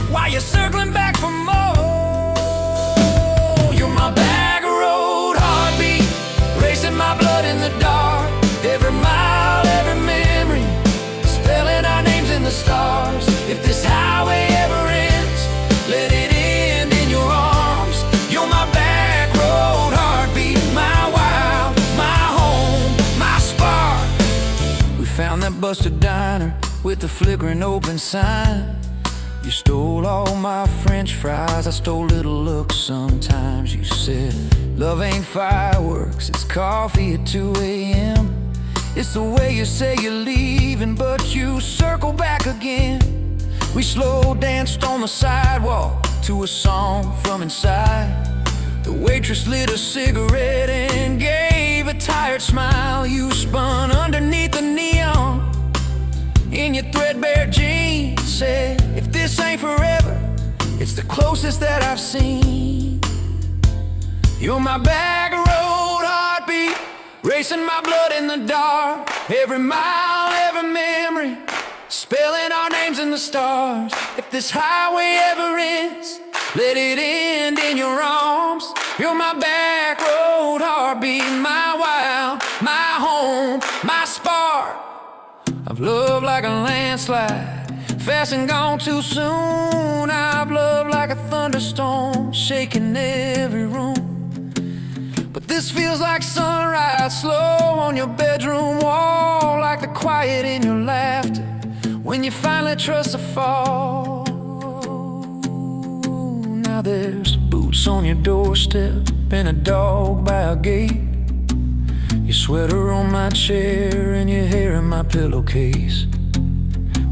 while you're circling back for more. You're my back road heartbeat, racing my blood in the dark. Every mile, every memory, spelling our names in the stars. If this highway ever ends, let it end in your arms. You're my back road heartbeat, my wild, my home, my spark. We found that busted diner with the flickering open sign. You stole all my French fries, I stole little looks sometimes. You said, love ain't fireworks, it's coffee at 2 a.m. It's the way you say you're leaving, but you circle back again. We slow danced on the sidewalk to a song from inside. The waitress lit a cigarette and gave a tired smile. You spun underneath the neon in your threadbare jeans, said, if this ain't forever, it's the closest that I've seen. You're my back road heartbeat, racing my blood in the dark. Every mile, every memory, spelling our names in the stars. If this highway ever ends, let it end in your arms. You're my back road heartbeat, my wild, my home, my spark. I've loved like a landslide, fast and gone too soon. I've loved like a thunderstorm, shaking every room. But this feels like sunrise, slow on your bedroom wall, like the quiet in your laughter when you finally trust a fall. Now there's boots on your doorstep and a dog by a gate. Your sweater on my chair and your hair in my pillowcase.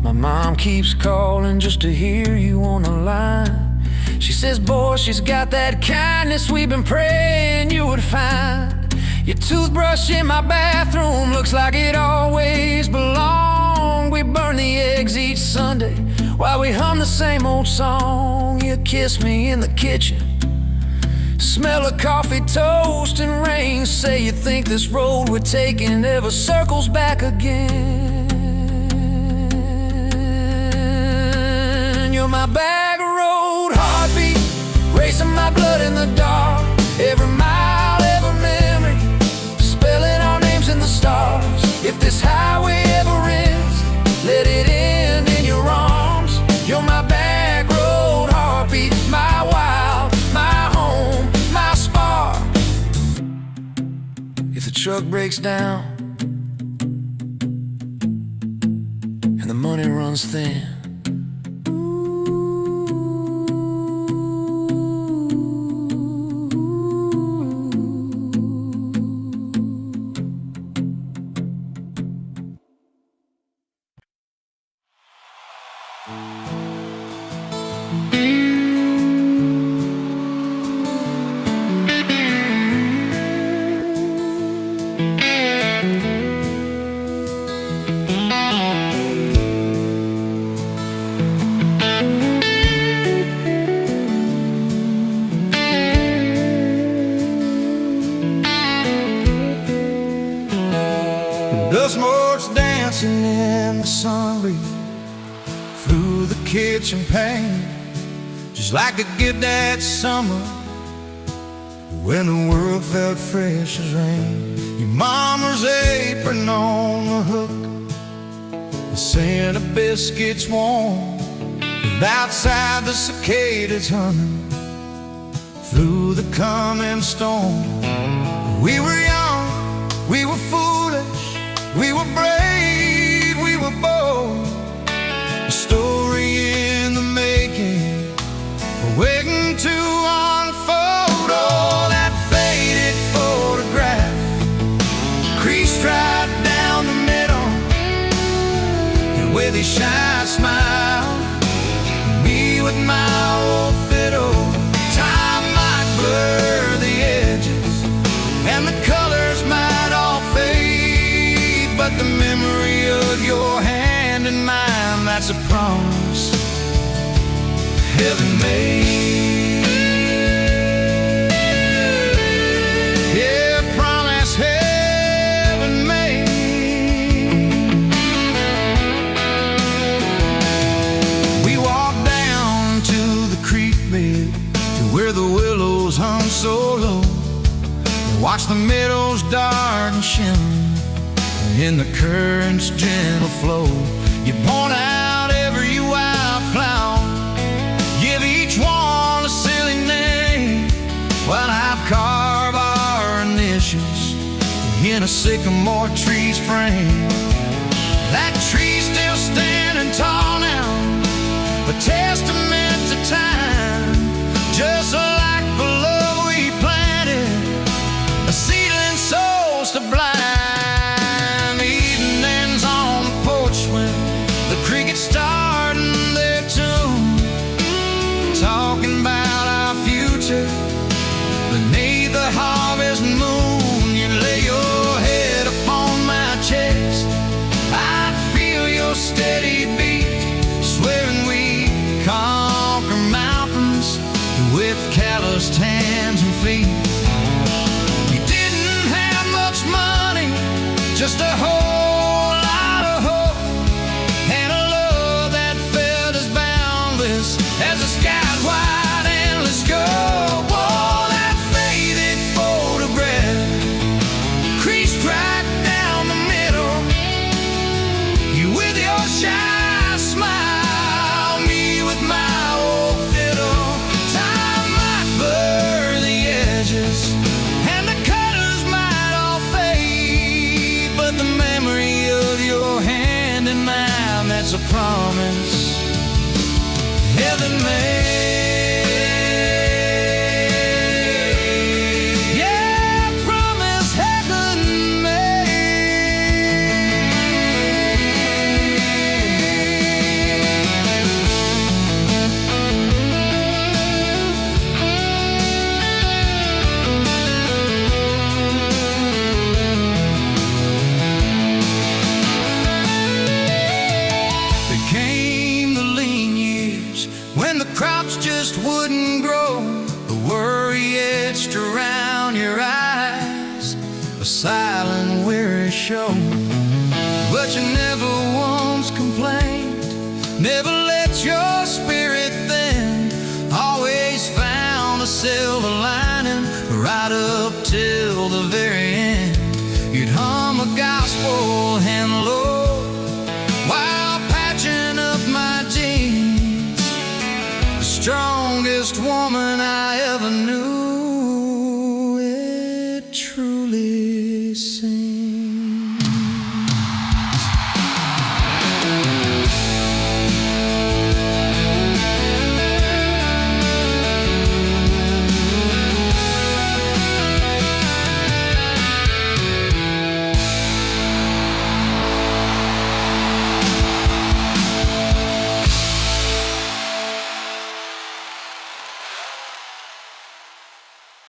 My mom keeps calling just to hear you on the line. She says, boy, she's got that kindness we've been praying you would find. Your toothbrush in my bathroom looks like it always belonged. We burn the eggs each Sunday while we hum the same old song. You kiss me in the kitchen, smell of coffee, toast, and rain. Say you think this road we're taking never circles back again. You're my back road heartbeat, racing my blood in the dark. Every mile, every memory, spelling our names in the stars. If this highway ever ends, let it end in your arms. You're my back road heartbeat, my wild, my home, my spark. If the truck breaks down and the money runs thin, Dust motes dancing in the sun breeze through the kitchen pane, just like a gift that summer when the world felt fresh as rain. Your mama's apron on the hook, the scent of biscuits warm, and outside the cicadas humming through the coming storm. We were young, we were foolish, we were brave, we were bold. A story in the making, waiting to unfold. Oh, that faded photograph, creased right down the middle, and with a shy smile, me with my old fiddle. Time might blur the edges, and the colors might all fade, but the memory of your hand in mine, that's a promise heaven made. bed to where the willows hung so low. Watch the meadows dark and shimmer in the current's gentle flow. You point out every wildflower, give each one a silly name, while I carve our initials in a sycamore tree's frame. That tree's still standing tall now, a testament to time, just like the love we planted, a seedling souls to blind. Evenings on the porch when the crickets starting their tune, talking about our future beneath the harvest moon. You lay your head upon my chest, I feel your steady beat, swearing we conquer mountains with calloused hands and feet. You didn't have much money, just a whole lot of hope, and a love that felt as boundless as the sky's wide endless scope. Oh, that faded photograph creased right down the middle, you with your shy smile, me with my old fiddle. Time might blur the edges and the colors might all fade, but the memory of your hand in mine, that's a promise heaven made. Yeah, promise heaven Came the lean years when the crops just wouldn't grow, the worry etched around your eyes, a silent weary show. But you never once complained, never let your spirit thin, always found a silver lining right up till the very end. You'd hum a gospel and low while patching up my jeans, the strongest woman I ever knew.